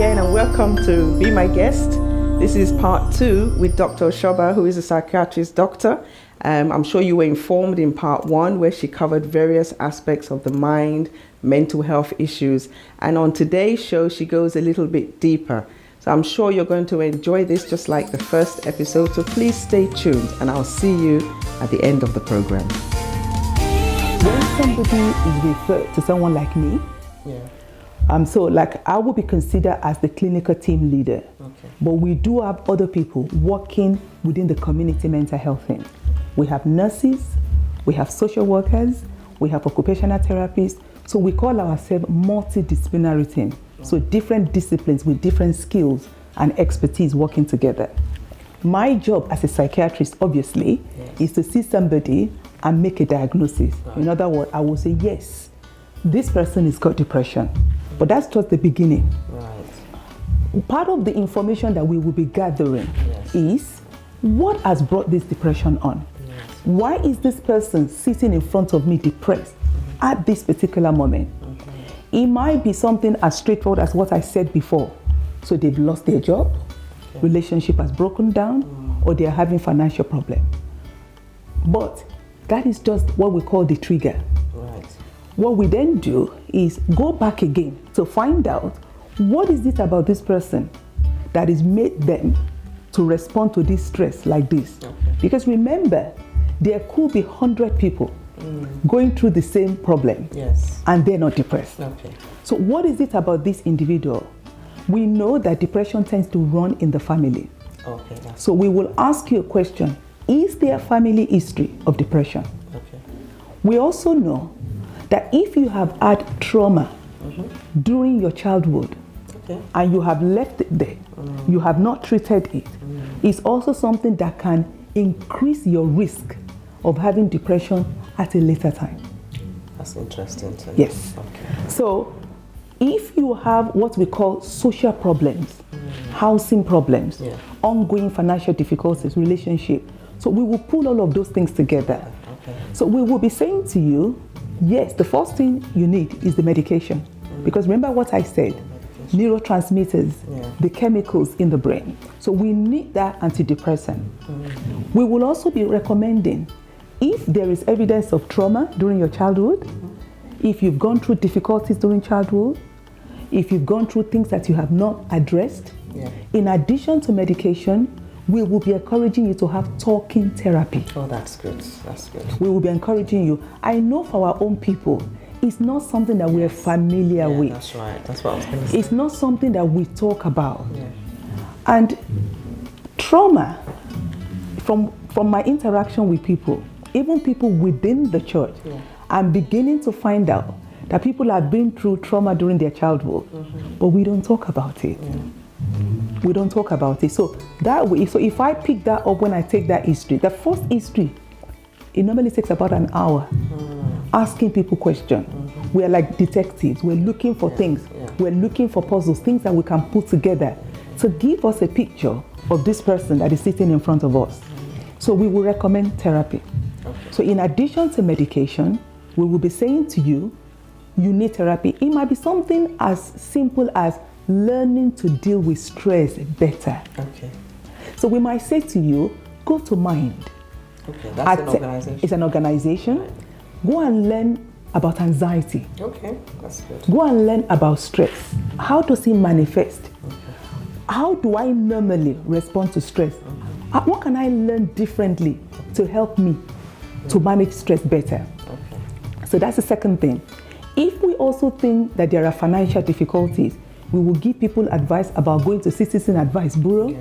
again and welcome to Be My Guest. This is part 2 with Dr. Osoba, who is a psychiatrist doctor. I'm sure you were informed in part 1 where she covered various aspects of the mind, mental health issues. And on today's show, she goes a little bit deeper. So I'm sure you're going to enjoy this just like the first episode. So please stay tuned and I'll see you at the end of the program. When somebody is referred to someone like me, so like I will be considered as the clinical team leader. Okay. But we do have other people working within the community mental health thing. We have nurses, we have social workers, we have occupational therapists. So we call ourselves multidisciplinary team. So different disciplines with different skills and expertise working together. My job as a psychiatrist, obviously, is to see somebody and make a diagnosis. Right. In other words, I will say, yes, this person has got depression. But that's just the beginning. Right. Part of the information that we will be gathering is what has brought this depression on? Yes. Why is this person sitting in front of me depressed at this particular moment? It might be something as straightforward as what I said before. So they've lost their job, relationship has broken down, or they're having financial problem. But that is just what we call the trigger. Right. What we then do is go back again to find out what is it about this person that has made them to respond to this stress like this. Okay. Because remember, there could be 100 people going through the same problem and they're not depressed. Okay. So what is it about this individual? We know that depression tends to run in the family. Okay, so we will ask you a question. Is there a family history of depression? Okay. We also know that if you have had trauma during your childhood and you have left it there, you have not treated it, it's also something that can increase your risk of having depression at a later time. That's interesting. Yes. Okay. So if you have what we call social problems, housing problems, ongoing financial difficulties, relationship, so we will pull all of those things together. Okay. So we will be saying to you, yes, the first thing you need is the medication. Because remember what I said, neurotransmitters, the chemicals in the brain. So we need that antidepressant. We will also be recommending, if there is evidence of trauma during your childhood, if you've gone through difficulties during childhood, if you've gone through things that you have not addressed, in addition to medication, we will be encouraging you to have talking therapy. Oh, that's good. That's good. We will be encouraging you. I know for our own people, it's not something that we're familiar with. That's right. That's what I was going to say. It's not something that we talk about. And trauma, from my interaction with people, even people within the church, I'm beginning to find out that people have been through trauma during their childhood, but we don't talk about it. We don't talk about it. So that way, so if I pick that up when I take that history, the first history, it normally takes about an hour asking people questions. We're like detectives. We're looking for things. We're looking for puzzles, things that we can put together to give us a picture of this person that is sitting in front of us. So we will recommend therapy. So in addition to medication, we will be saying to you, you need therapy. It might be something as simple as learning to deal with stress better. Okay. So we might say to you, go to Mind. Okay, that's an organization. It's an organization. Right. Go and learn about anxiety. Okay, that's good. Go and learn about stress. How does it manifest? Okay. How do I normally respond to stress? What can I learn differently to help me to manage stress better? Okay. So that's the second thing. If we also think that there are financial difficulties, we will give people advice about going to Citizen Advice Bureau.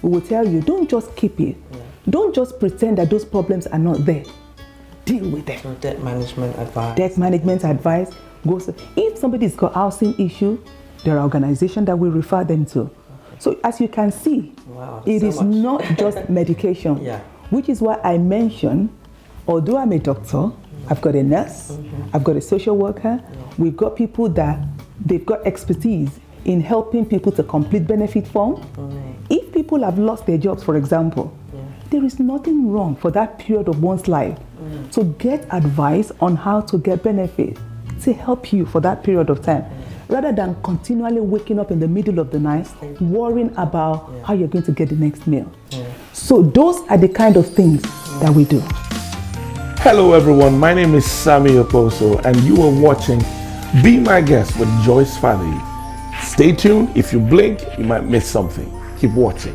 We will tell you, don't just keep it. Don't just pretend that those problems are not there. Deal with them. So debt management advice. Debt management advice goes. If somebody's got housing issue, there are organizations that we refer them to. Okay. So as you can see, it is not just medication, which is why I mentioned, although I'm a doctor, I've got a nurse, I've got a social worker, we've got people that they've got expertise in helping people to complete benefit form. If people have lost their jobs, for example, there is nothing wrong for that period of one's life to get advice on how to get benefit to help you for that period of time. rather than continually waking up in the middle of the night, worrying about how you're going to get the next meal. So those are the kind of things that we do. Hello everyone, my name is Sammy Oposo and you are watching Be My Guest with Joyce Fadi. Stay tuned. If you blink, you might miss something. Keep watching.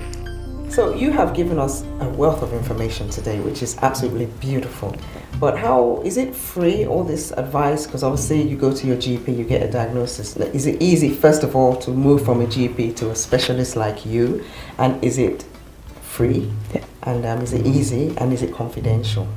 So you have given us a wealth of information today, which is absolutely beautiful. But how is it free, all this advice? Because obviously you go to your GP, you get a diagnosis. Is it easy, first of all, to move from a GP to a specialist like you? And is it free? Yeah. And is it easy? And is it confidential?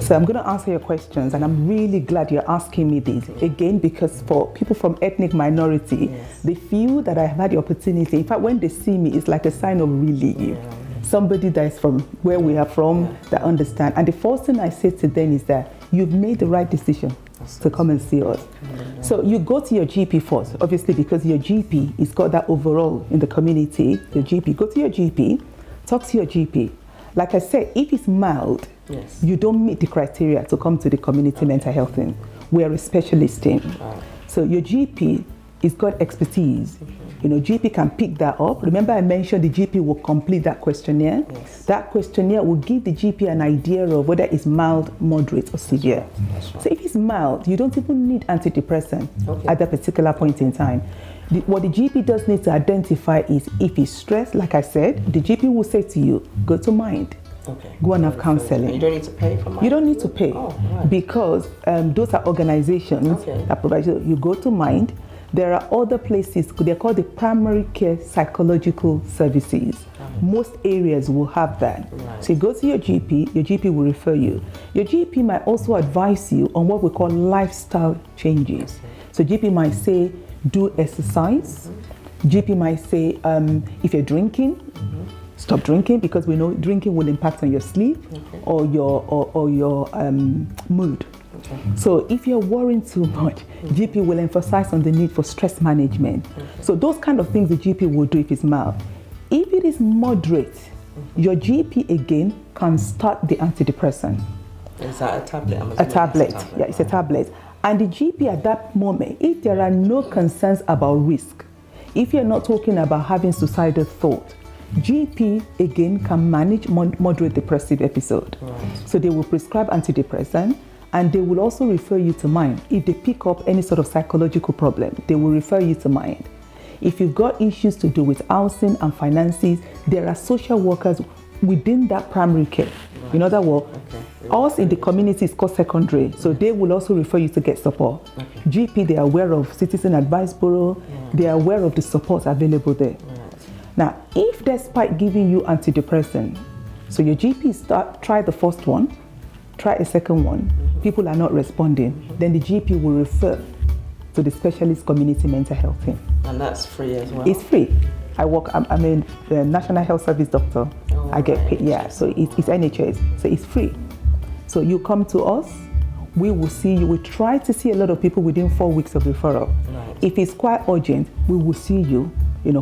So I'm going to answer your questions, and I'm really glad you're asking me this again, because for people from ethnic minority, they feel that I have had the opportunity. In fact, when they see me, it's like a sign of relief. Somebody that is from where we are from, that understand. And the first thing I say to them is that you've made the right decision to come and see us. So you go to your GP first, obviously, because your GP is got that overall in the community. Your GP, go to your GP, talk to your GP. Like I said, if it's mild, you don't meet the criteria to come to the community mental health team. We are a specialist team. So your GP is got expertise. You know, GP can pick that up. Remember I mentioned the GP will complete that questionnaire. That questionnaire will give the GP an idea of whether it's mild, moderate, or severe. So if it's mild, you don't even need antidepressant at that particular point in time. What the GP does need to identify is if he's stressed, like I said, the GP will say to you, go to Mind. Go and have counseling. You don't need to pay for Mind? You don't need to pay because those are organizations that provide you. You go to Mind. There are other places, they're called the primary care psychological services. Most areas will have that. So you go to your GP will refer you. Your GP might also advise you on what we call lifestyle changes. So GP might say, do exercise. GP might say, if you're drinking, stop drinking, because we know drinking will impact on your sleep or your mood. So if you're worrying too much, GP will emphasize on the need for stress management. So those kind of things the GP will do if it's mild. If it is moderate, your GP again can start the antidepressant. Is that a tablet? A tablet, yeah, it's a tablet. And the GP at that moment, if there are no concerns about risk, if you're not talking about having suicidal thought, GP again can manage moderate depressive episode. So they will prescribe antidepressant, and they will also refer you to Mind. If they pick up any sort of psychological problem, they will refer you to Mind. If you've got issues to do with housing and finances, there are social workers within that primary care. You know that what? Us in the community is called secondary, so they will also refer you to get support. GP, they are aware of Citizen Advice Bureau, they are aware of the support available there. Now, if despite giving you antidepressant, so your GP try the first one, try a second one, people are not responding, then the GP will refer to the specialist community mental health team. And that's free as well? It's free. I'm a National Health Service doctor. I get paid, so it's NHS, so it's free. So you come to us, we will see you. We try to see a lot of people within 4 weeks of referral. If it's quite urgent, we will see you,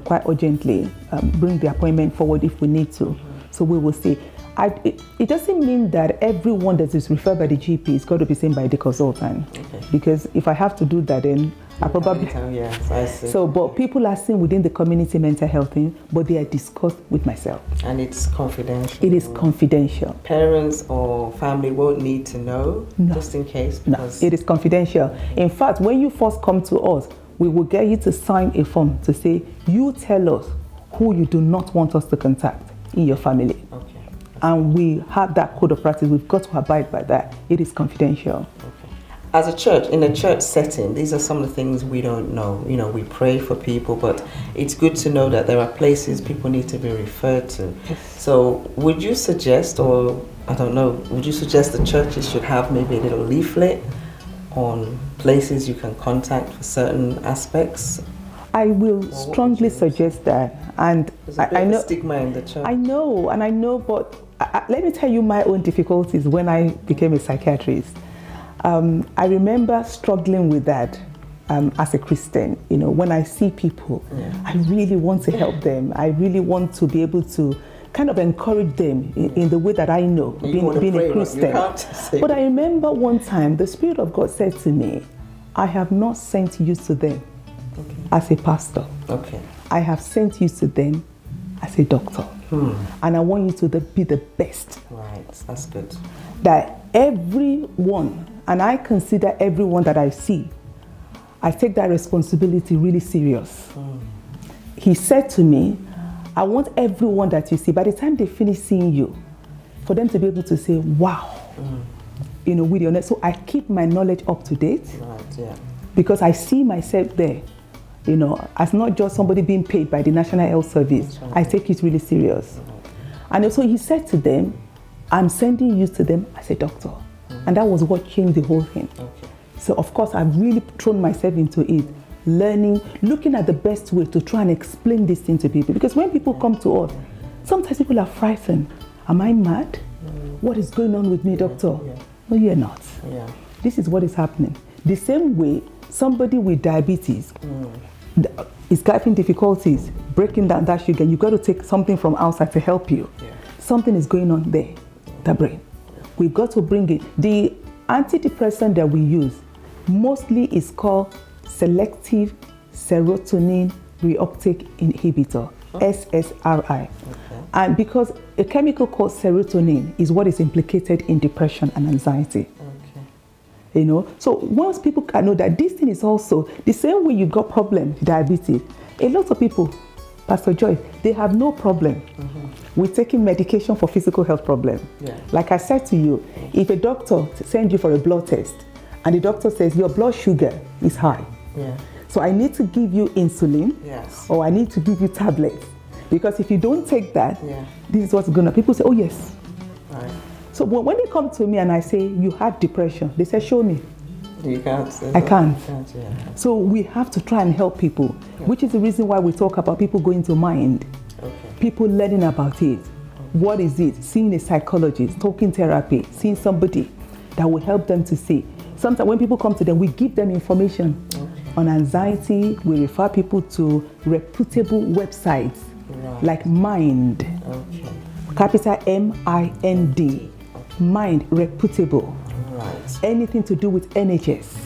quite urgently, bring the appointment forward if we need to. So we will see. It doesn't mean that everyone that is referred by the GP is got to be seen by the consultant. Because if I have to do that, then I probably... Yes, I see. So, but people are seen within the community mental health team, but they are discussed with myself. And it's confidential? It is confidential. Parents or family won't need to know, just in case? Because no, it is confidential. In fact, when you first come to us, we will get you to sign a form to say, you tell us who you do not want us to contact in your family. And we have that code of practice. We've got to abide by that. It is confidential. As a church, in a church setting, these are some of the things we don't know. We pray for people, but it's good to know that there are places people need to be referred to. So would you suggest, or I don't know, would you suggest the churches should have maybe a little leaflet on places you can contact for certain aspects? I will strongly suggest that. And I know stigma in the church. I know, but let me tell you my own difficulties when I became a psychiatrist. I remember struggling with that as a Christian. When I see people, I really want to help them. I really want to be able to kind of encourage them in the way that I know, being a Christian. But I remember one time the Spirit of God said to me, I have not sent you to them, as a pastor. Okay. I have sent you to them as a doctor. And I want you to be the best. Right, that's good. That everyone, and I consider everyone that I see, I take that responsibility really serious. He said to me, I want everyone that you see, by the time they finish seeing you, for them to be able to say, wow, with your knowledge. So I keep my knowledge up to date. Right, yeah. Because I see myself there, as not just somebody being paid by the National Health Service. Right. I take it really serious. And also he said to them, I'm sending you to them as a doctor. And that was what changed the whole thing. Okay. So of course I've really thrown myself into it, learning, looking at the best way to try and explain this thing to people. Because when people come to us, sometimes people are frightened. Am I mad? What is going on with me, doctor? Yeah. No, you're not. Yeah. This is what is happening. The same way somebody with diabetes is having difficulties breaking down that sugar, you've got to take something from outside to help you. Yeah. Something is going on there, the brain. We've got to bring it. The antidepressant that we use mostly is called selective serotonin reuptake inhibitor, SSRI. Okay. And because a chemical called serotonin is what is implicated in depression and anxiety. So once people can know that this thing is also the same way you got problem with diabetes, a lot of people, Pastor Joy, they have no problem with taking medication for physical health problem. Yeah. Like I said to you, if a doctor sends you for a blood test and the doctor says your blood sugar is high, so I need to give you insulin, or I need to give you tablets, because if you don't take that, this is what's going to, people say, oh yes. Right. So when they come to me and I say, you have depression, they say, show me. You can't. I can't. So we have to try and help people, which is the reason why we talk about people going to mind, people learning about it. What is it? Seeing a psychologist, talking therapy, seeing somebody that will help them to see. Sometimes when people come to them, we give them information on anxiety. We refer people to reputable websites like Mind, capital M-I-N-D. Mind, reputable. Anything to do with NHS.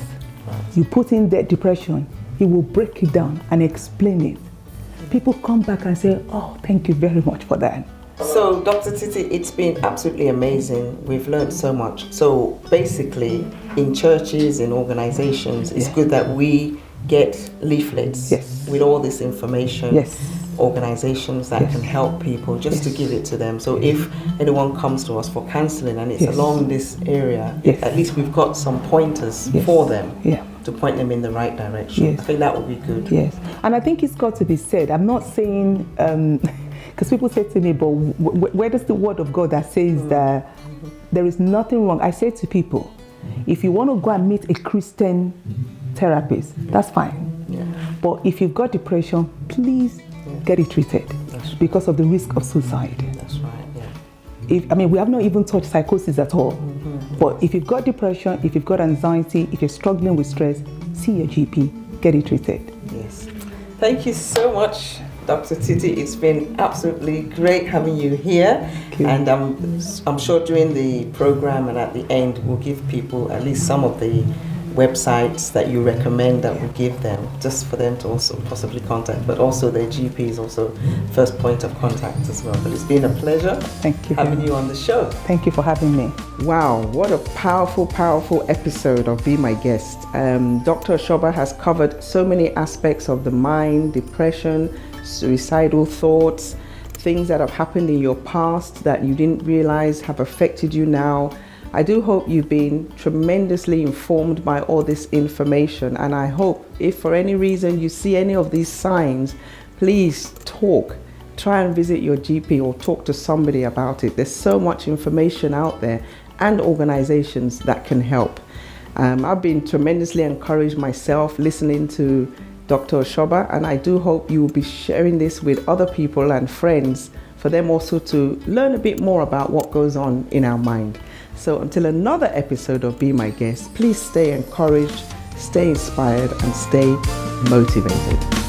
You put in that depression, he will break it down and explain it. People come back and say, oh, thank you very much for that. So, Dr. Titi, it's been absolutely amazing. We've learned so much. So, basically, in churches, in organizations, it's good that we get leaflets with all this information. Organizations that can help people, just to give it to them. So if anyone comes to us for counseling and it's along this area, at least we've got some pointers for them to point them in the right direction. I think that would be good. And I think it's got to be said. I'm not saying, because people say to me, but where does the word of God that says that there is nothing wrong? I say to people, if you want to go and meet a Christian therapist, that's fine. But if you've got depression, please get it treated, because of the risk of suicide. That's right, we have not even touched psychosis at all. But if you've got depression, if you've got anxiety, if you're struggling with stress, see your GP, get it treated. Yes. Thank you so much, Dr. Titi. It's been absolutely great having you here. And I'm sure during the program and at the end, we'll give people at least some of the websites that you recommend that we give them, just for them to also possibly contact, but also their GP is also first point of contact as well. But it's been a pleasure having you on the show. Thank you for having me. Wow, what a powerful episode of Be My Guest. Dr. Osoba has covered so many aspects of the mind, depression, suicidal thoughts, things that have happened in your past that you didn't realize have affected you now. I do hope you've been tremendously informed by all this information, and I hope if for any reason you see any of these signs, please try and visit your GP or talk to somebody about it. There's so much information out there and organizations that can help. I've been tremendously encouraged myself listening to Dr. Osoba, and I do hope you will be sharing this with other people and friends for them also to learn a bit more about what goes on in our mind. So until another episode of Be My Guest, please stay encouraged, stay inspired, and stay motivated.